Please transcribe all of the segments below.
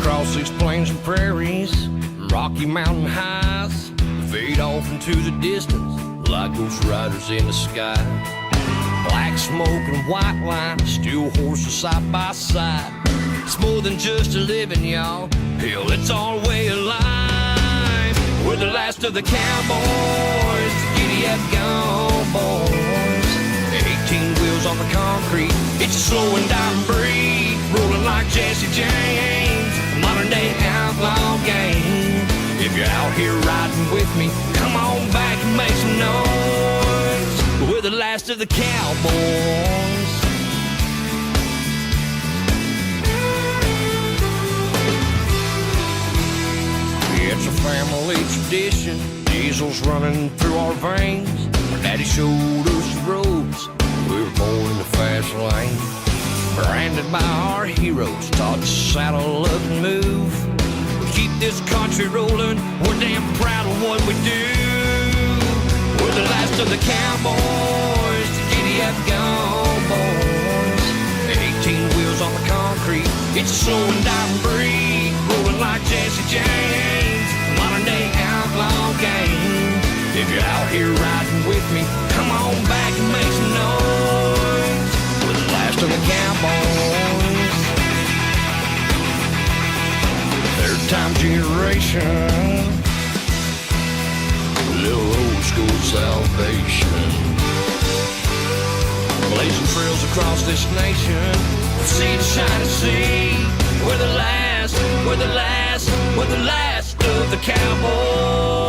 across these plains and prairies, Rocky Mountain highs fade off into the distance like ghost riders in the sky. Black smoke and white line, steel horses side by side. It's more than just a living, y'all. Hell, it's our way of life. We're the last of the cowboys, the giddy-up gone boys. 18 wheels on the concrete, it's a slow and dying breed, rolling like Jesse James, modern day outlaw game. If you're out here riding with me, come on back and make some noise. We're the last of the cowboys. It's a family tradition, diesel's running through our veins. Our daddy showed us the roads, we were born in the fast lane. Branded by our heroes, taught to saddle up and move. We keep this country rolling, we're damn proud of what we do. We're the last of the cowboys, the giddy-up gone boys. 18 wheels on the concrete, it's a slow and dying breed, rolling like Jesse James, modern day outlaw game. If you're out here riding with me, come on back and make some noise. We're the last of the cowboys. Third time generation, a little old school salvation. Blazing trails across this nation, from sea to shining sea. We're the last, we're the last, we're the last of the cowboys.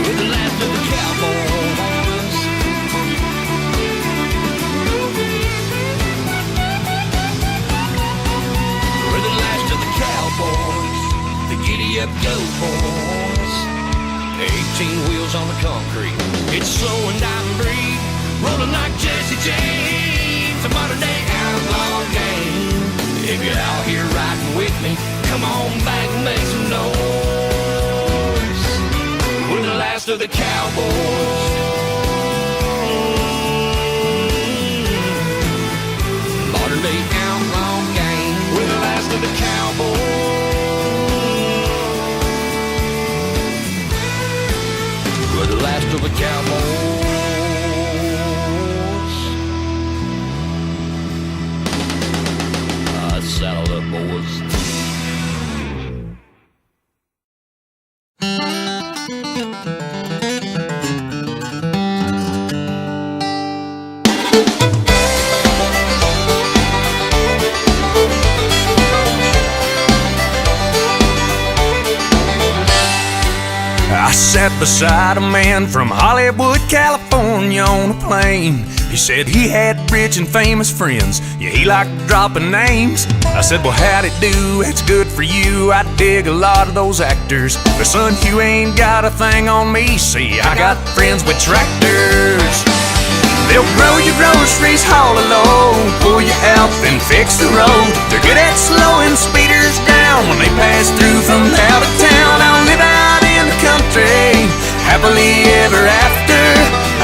We're the last of the cowboys. We're the last of the cowboys, the giddy-up go boys. 18 wheels on the concrete, it's slow and dying breed, rolling like Jesse James, a modern day outlaw game. If you're out here riding with me, come on back and make some noise. We're the last of the cowboys. Modern day outlaw game, we're the last of the cowboys. We're the last of the cowboys. Saddle up, boys. I sat beside a man from Hollywood, California on a plane. He said he had rich and famous friends, yeah, he liked dropping names. I said, well, how'd it do? That's good for you. I dig a lot of those actors, but son, you ain't got a thing on me. See, I got friends with tractors. They'll grow your groceries, haul a load, pull you out, then fix the road. They're good at slowing speeders down when they pass through from out of town. I'll live out in the country, happily ever after.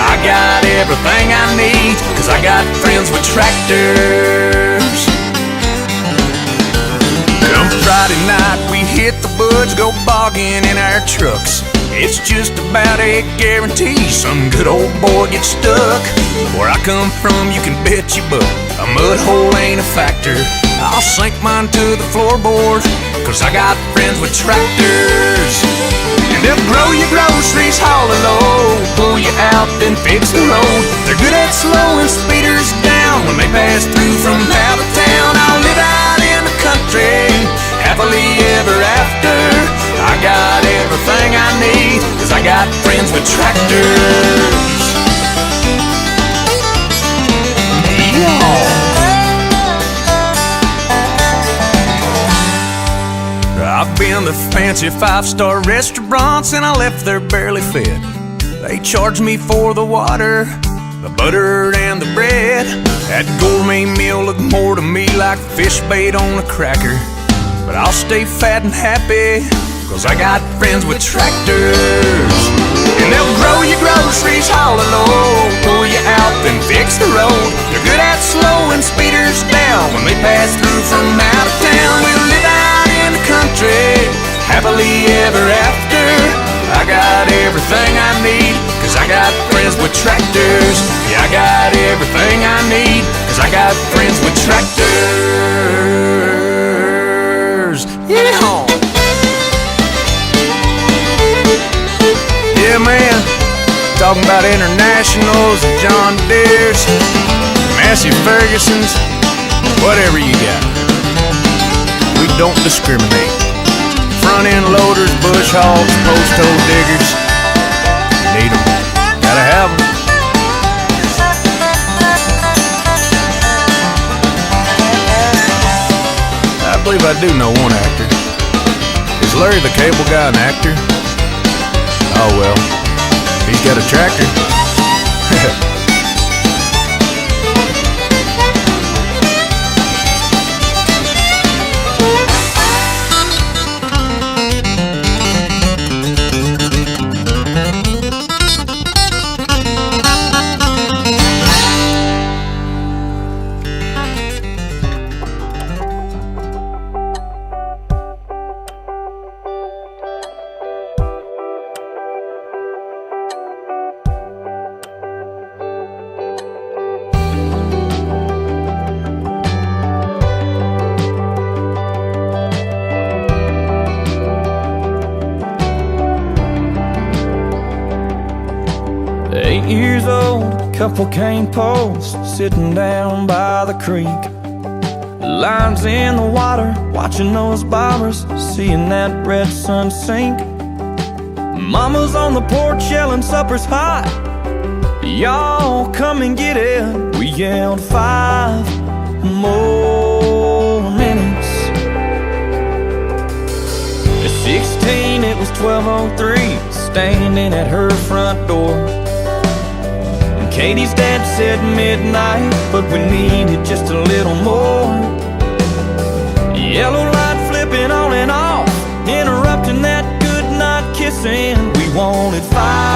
I got everything I need, cause I got friends with tractors. Come Friday night, we hit the woods, go bogging in our trucks. It's just about a guarantee some good old boy gets stuck. Where I come from, you can bet you buck, a mud hole ain't a factor. I'll sink mine to the floorboard, cause I got friends with tractors. And they'll grow your groceries, haul a load, pull you out, then fix the road. They're good at slowing speeders down when they pass through from out of town. I'll live out in the country, happily ever after. I got everything I need, cause I got friends with tractors. Yeah. I've been to fancy 5-star restaurants and I left there barely fed. They charged me for the water, the butter and the bread. That gourmet meal looked more to me like fish bait on a cracker. But I'll stay fat and happy, cause I got friends with tractors. And they'll grow your groceries, haul a load, pull you out, then fix the road. They're good at slowing speeders down when they pass through from out of town. We'll live out in the country, happily ever after. I got everything I need, cause I got friends with tractors. Yeah, I got everything I need, cause I got friends with tractors. Yeah! Yeah, man. Talking about Internationals and John Deere's, Massey Ferguson's, whatever you got. We don't discriminate. Front end loaders, bush hogs, post hole diggers. Need 'em. Gotta have 'em. I believe I do know one actor. Is Larry the Cable Guy an actor? Oh well, he's got a tractor. Years old, couple cane posts sitting down by the creek. Lines in the water, watching those bobbers, seeing that red sun sink. Mama's on the porch yelling supper's hot, y'all come and get it. We yelled 5 more minutes. At 16 it was 12:03, standing at her front door. Katie's dad said midnight, but we needed just a little more. Yellow light flipping on and off, interrupting that good night kissing. We wanted 5